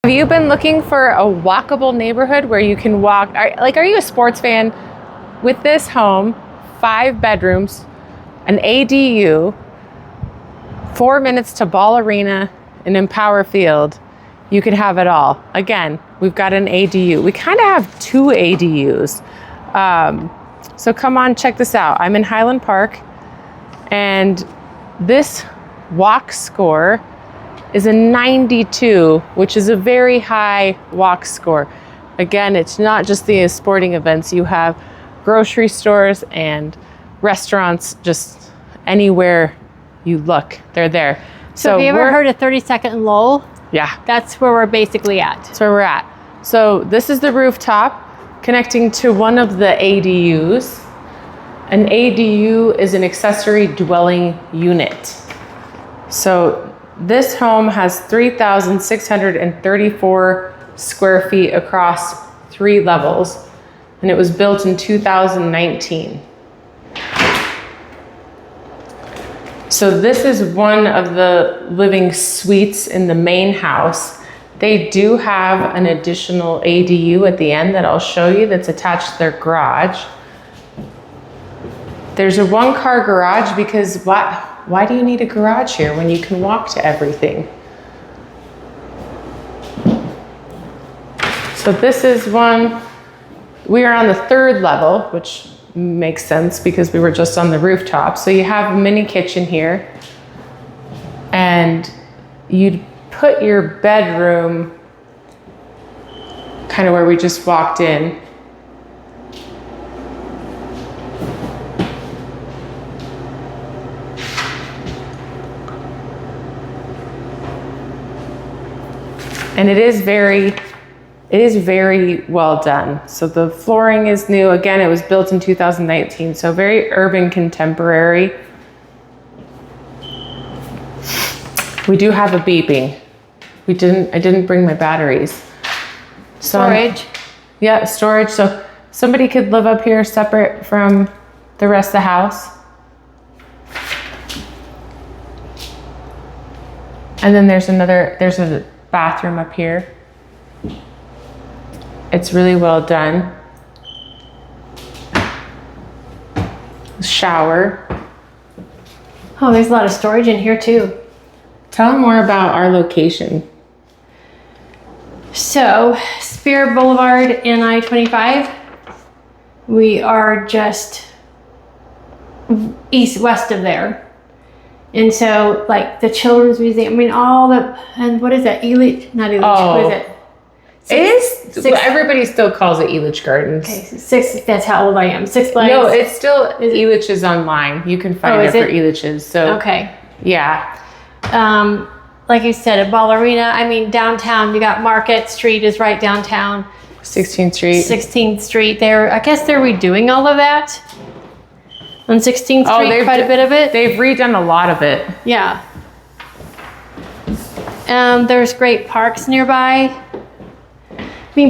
Have you been looking for a walkable neighborhood where you can walk? Are you a sports fan? With this home, 5 bedrooms, an ADU, 4 minutes to Ball Arena and Empower Field, you could have it all. Again, we've got an ADU. We kind of have 2 ADUs. So come on, check this out. I'm in Highland Park, and this walk score is a 92, which is a very high walk score. Again, it's not just the sporting events. You have grocery stores and restaurants, just anywhere you look, they're there. So have you ever heard a 30-second lull? Yeah. That's where we're basically at. That's where we're at. So this is the rooftop connecting to one of the ADUs. An ADU is an accessory dwelling unit. So this home has 3,634 square feet across 3 levels, and it was built in 2019. So this is one of the living suites in the main house. They do have an additional ADU at the end that I'll show you that's attached to their garage. There's a 1-car garage because why do you need a garage here when you can walk to everything? So this is one. We are on the 3rd level, which makes sense because we were just on the rooftop. So you have a mini kitchen here, and you'd put your bedroom kind of where we just walked in. And it is very well done. So the flooring is new. Again, it was built in 2019, so very urban contemporary. We do have a beeping. I didn't bring my batteries. Storage. Yeah, storage. So somebody could live up here separate from the rest of the house. And then there's a bathroom up here. It's really well done. Shower. Oh, there's a lot of storage in here too. Tell them more about our location. So, Spear Boulevard and I-25. We are just west of there. And so, like the Children's Museum, and what is that? Elitch? Not Elitch, Oh. what is it? Everybody still calls it Elitch Gardens. Okay, that's how old I am. 6 Flags. No, it's still Elitch is online. You can find it for Elitch's. So okay. Yeah. Like you said, at Ball Arena, downtown, you got Market Street is right downtown. 16th Street. 16th Street. I guess they're redoing all of that. On 16th Street, quite a bit of it. They've redone a lot of it. Yeah. There's great parks nearby.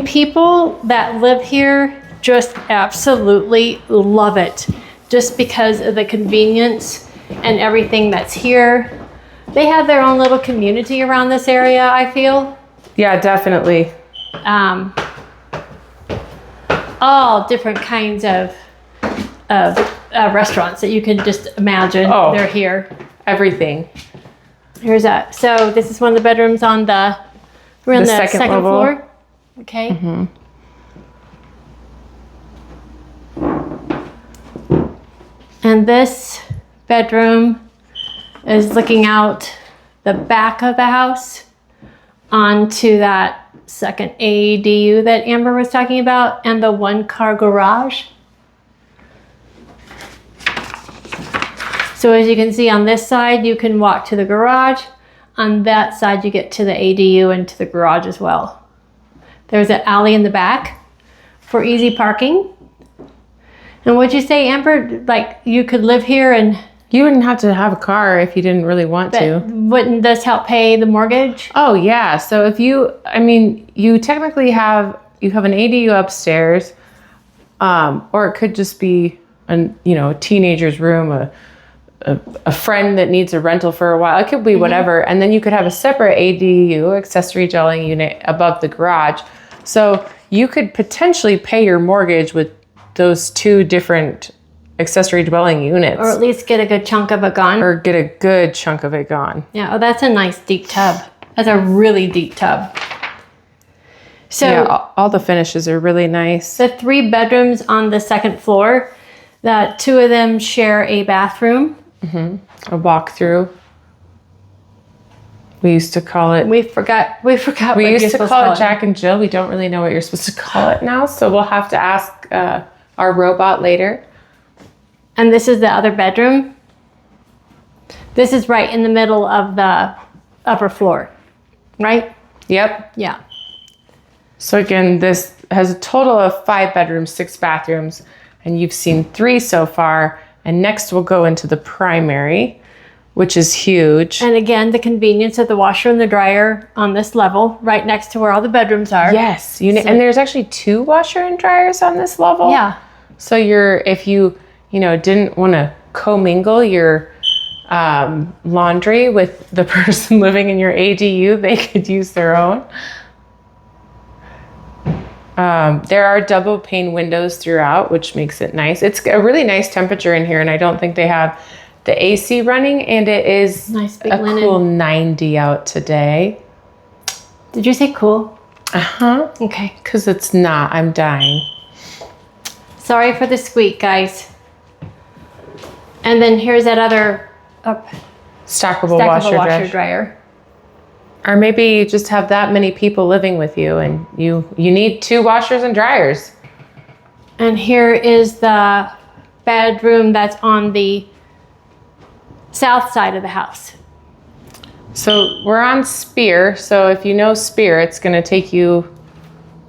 People that live here just absolutely love it, just because of the convenience and everything that's here. They have their own little community around this area, I feel. Yeah, definitely. All different kinds of restaurants that you can just imagine. Oh, they're here. Everything. Here's that. So this is one of the bedrooms on the second floor. Okay. Mm-hmm. And this bedroom is looking out the back of the house onto that second ADU that Amber was talking about, and the 1-car garage. So as you can see on this side, you can walk to the garage. On that side, you get to the ADU and to the garage as well. There's an alley in the back for easy parking. And what'd you say, Amber? Like you could live here and... You wouldn't have to have a car if you didn't really want to. Wouldn't this help pay the mortgage? Oh yeah. So if you technically have an ADU upstairs, or it could just be a teenager's room, a friend that needs a rental for a while. It could be whatever. And then you could have a separate ADU, accessory dwelling unit, above the garage. So you could potentially pay your mortgage with those two different accessory dwelling units. Or at least get a good chunk of it gone. Or get a good chunk of it gone. Yeah, oh, that's a nice deep tub. That's a really deep tub. So yeah, all the finishes are really nice. The 3 bedrooms on the second floor, that 2 of them share a bathroom. A walk-through. We used to call it... We forgot We used to call it Jack and Jill. We don't really know what you're supposed to call it now, so we'll have to ask our robot later. And this is the other bedroom. This is right in the middle of the upper floor, right? Yep. Yeah. So again, this has a total of 5 bedrooms, 6 bathrooms, and you've seen 3 so far. And next we'll go into the primary, which is huge. And again, the convenience of the washer and the dryer on this level, right next to where all the bedrooms are. Yes, and there's actually 2 washer and dryers on this level. Yeah. So if you didn't want to commingle your laundry with the person living in your ADU, they could use their own. There are double pane windows throughout, which makes it nice. It's a really nice temperature in here, and I don't think they have the AC running, and it is nice big a linen. cool 90 out today. Did you say cool? Uh-huh. Okay. Because it's not. I'm dying. Sorry for the squeak, guys. And then here's that other Stackable washer dryer. Or maybe you just have that many people living with you and you need 2 washers and dryers. And here is the bedroom that's on the south side of the house. So we're on Spear. So if you know Spear, it's going to take you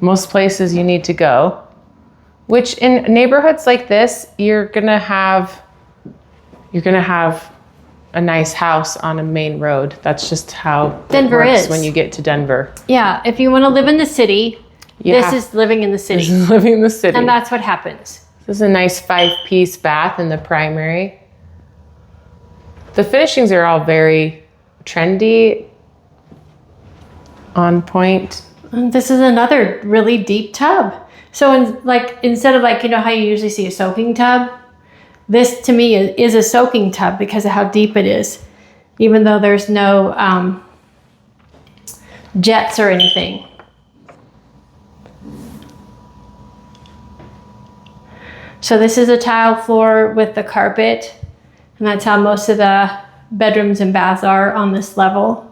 most places you need to go. Which in neighborhoods like this, you're going to have a nice house on a main road. That's just how Denver it works is. when you get to Denver. Yeah, if you want to live in the city, this is living in the city. This is living in the city. And that's what happens. This is a nice 5-piece bath in the primary. The finishings are all very trendy, on point. And this is another really deep tub. So instead of how you usually see a soaking tub, this to me is a soaking tub because of how deep it is, even though there's no jets or anything. So this is a tile floor with the carpet, and that's how most of the bedrooms and baths are on this level.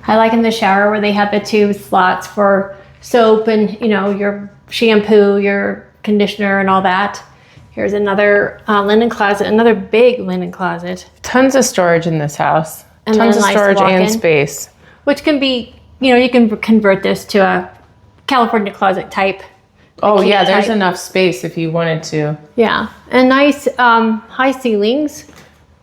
I like in the shower where they have the 2 slots for soap and, your shampoo, your conditioner and all that. Here's another linen closet, another big linen closet. Tons of storage in this house. And tons of nice storage and walk-in, space. Which can be, you can convert this to a California closet type. Oh yeah, there's enough space if you wanted to. Yeah, and nice high ceilings.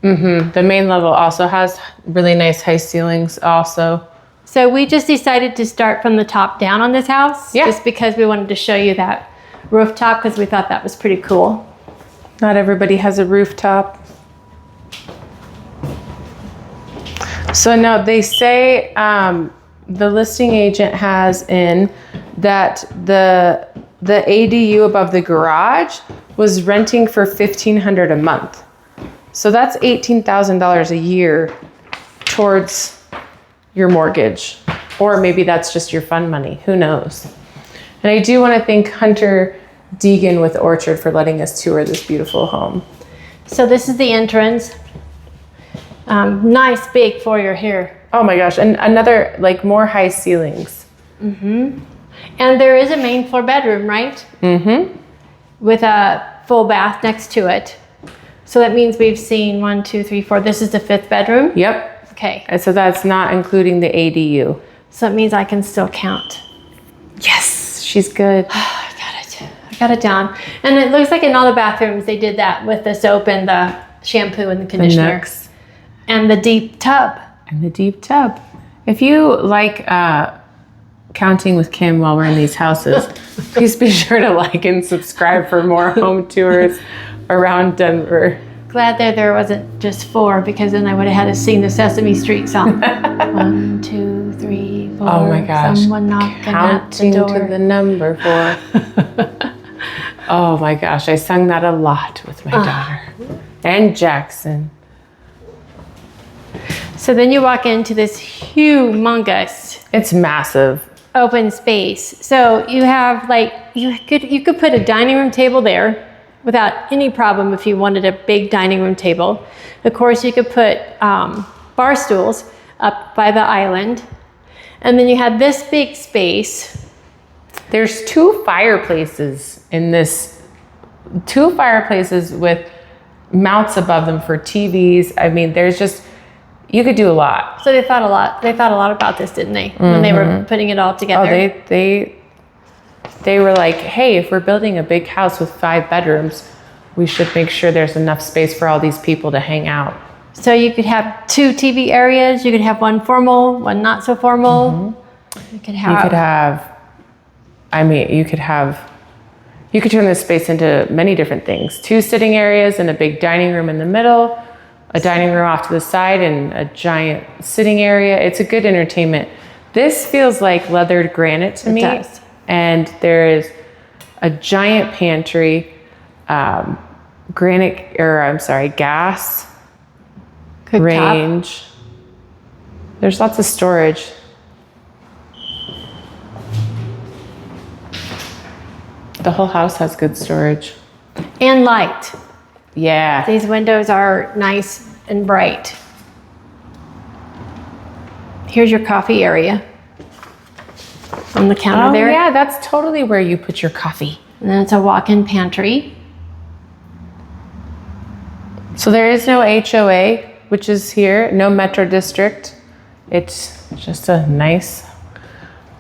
The main level also has really nice high ceilings also. So we just decided to start from the top down on this house. Yeah. Just because we wanted to show you that rooftop because we thought that was pretty cool. Not everybody has a rooftop. So no, they say the listing agent has in that the ADU above the garage was renting for $1,500 a month. So that's $18,000 a year towards your mortgage, or maybe that's just your fund money. Who knows? And I do want to thank Hunter Deegan with Orchard for letting us tour this beautiful home. So this is the entrance. Nice big foyer here. Oh my gosh, and another more high ceilings. And there is a main floor bedroom, right? With a full bath next to it. So that means we've seen 1, 2, 3, 4. This is the 5th bedroom? Yep. Okay. And so that's not including the ADU. So it means I can still count. Yes, she's good. I got it down. And it looks like in all the bathrooms they did that with the soap and the shampoo and the conditioner. And the deep tub. And the deep tub. If you like counting with Kim while we're in these houses, please be sure to like and subscribe for more home tours around Denver. Glad that there wasn't just 4, because then I would have had to sing the Sesame Street song. 1, 2, 3, 4. Oh my gosh. Someone knocking Counting at the door. to the number 4. Oh my gosh, I sung that a lot with my daughter. And Jackson. So then you walk into this humongous It's massive. open space. So you have like, you could put a dining room table there without any problem if you wanted a big dining room table. Of course, you could put bar stools up by the island. And then you have this big space. There's 2 fireplaces in this, 2 fireplaces with mounts above them for TVs. I mean, there's just, you could do a lot. So they thought a lot about this, didn't they? When they were putting it all together. Oh, they were like, hey, if we're building a big house with 5 bedrooms, we should make sure there's enough space for all these people to hang out. So you could have 2 TV areas. You could have one formal, one not so formal. You could turn this space into many different things. 2 sitting areas and a big dining room in the middle, a dining room off to the side, and a giant sitting area. It's a good entertainment. This feels like leathered granite to me. It does. And there is a giant pantry, gas Cooktop. range. There's lots of storage. The whole house has good storage. And light. Yeah. These windows are nice and bright. Here's your coffee area on the counter there. Yeah, that's totally where you put your coffee. And then it's a walk-in pantry. So there is no HOA, which is here, no Metro District. It's just a nice,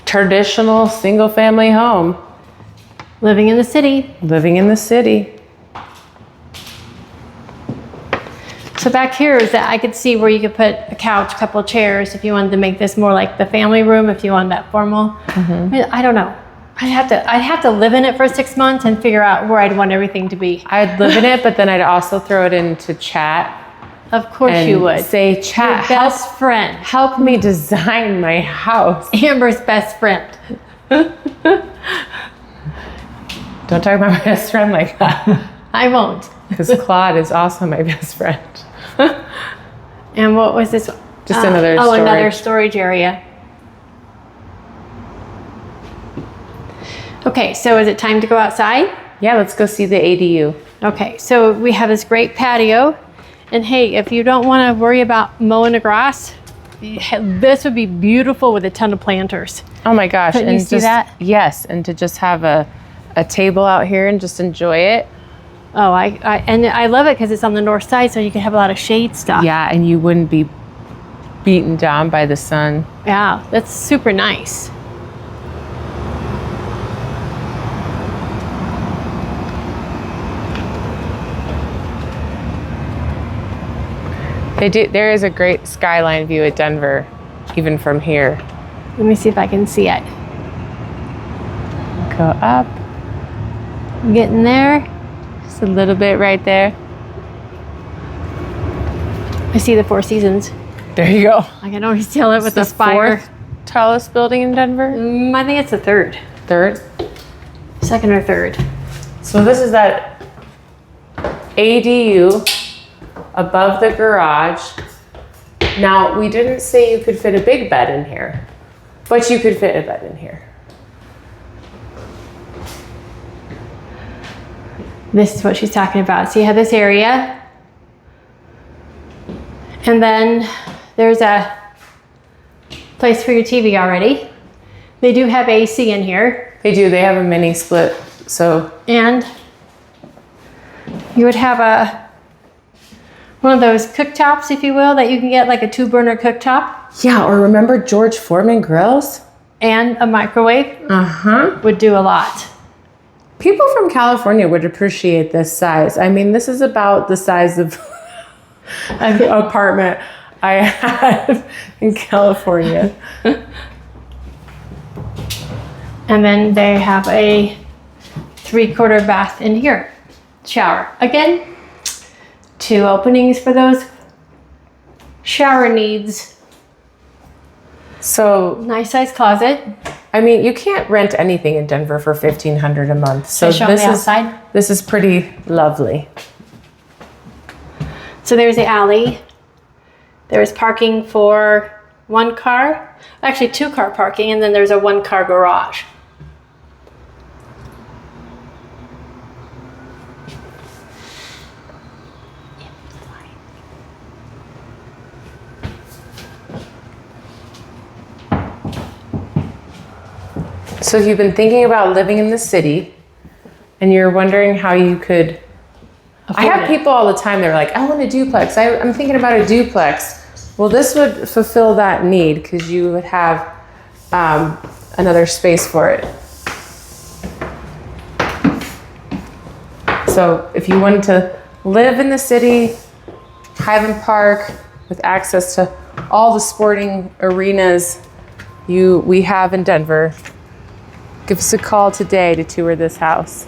traditional single-family home. Living in the city. Living in the city. So back here is that I could see where you could put a couch, a couple chairs if you wanted to make this more like the family room, if you wanted that formal. I don't know. I'd have to live in it for 6 months and figure out where I'd want everything to be. I'd live in it, but then I'd also throw it into chat. Of course And you would. say, chat, Your best friend. help me design my house. Amber's best friend. Don't talk about my best friend like that. I won't. Because Claude is also my best friend. And what was this? Just another storage. Another storage area. Okay, so is it time to go outside? Yeah, let's go see the ADU. Okay, so we have this great patio. And hey, if you don't want to worry about mowing the grass, this would be beautiful with a ton of planters. Oh my gosh. Couldn't you see that? Yes, and to just have a table out here and just enjoy it. Oh, I love it because it's on the north side, so you can have a lot of shade stuff. Yeah, and you wouldn't be beaten down by the sun. Yeah, that's super nice. There is a great skyline view at Denver, even from here. Let me see if I can see it. Go up. I'm getting there. Just a little bit right there. I see the Four Seasons. There you go. I can always tell it with the It's spire. 4th tallest building in Denver. I think it's the third. 3rd. Second or third. So this is that ADU above the garage. Now, we didn't say you could fit a big bed in here, but you could fit a bed in here. This is what she's talking about. So you have this area. And then there's a place for your TV already. They do have AC in here. They do. They have a mini split. So And you would have one of those cooktops, if you will, that you can get, like a 2-burner cooktop. yeah, or remember George Foreman grills? And a microwave would do a lot. People from California would appreciate this size. I mean, this is about the size of an apartment I had in California. And then they have a 3/4 bath in here. Shower. Again, 2 openings for those shower needs. So, Nice size closet. I mean, you can't rent anything in Denver for $1,500 a month. So Show me outside. This is pretty lovely. So there's the alley. There's parking for 1 car, actually 2 car parking, and then there's a 1 car garage. So if you've been thinking about living in the city and you're wondering how you could, I have people all the time, they're like, I want a duplex. I'm thinking about a duplex. Well, this would fulfill that need because you would have another space for it. So if you wanted to live in the city, Highland Park, with access to all the sporting arenas we have in Denver, give us a call today to tour this house.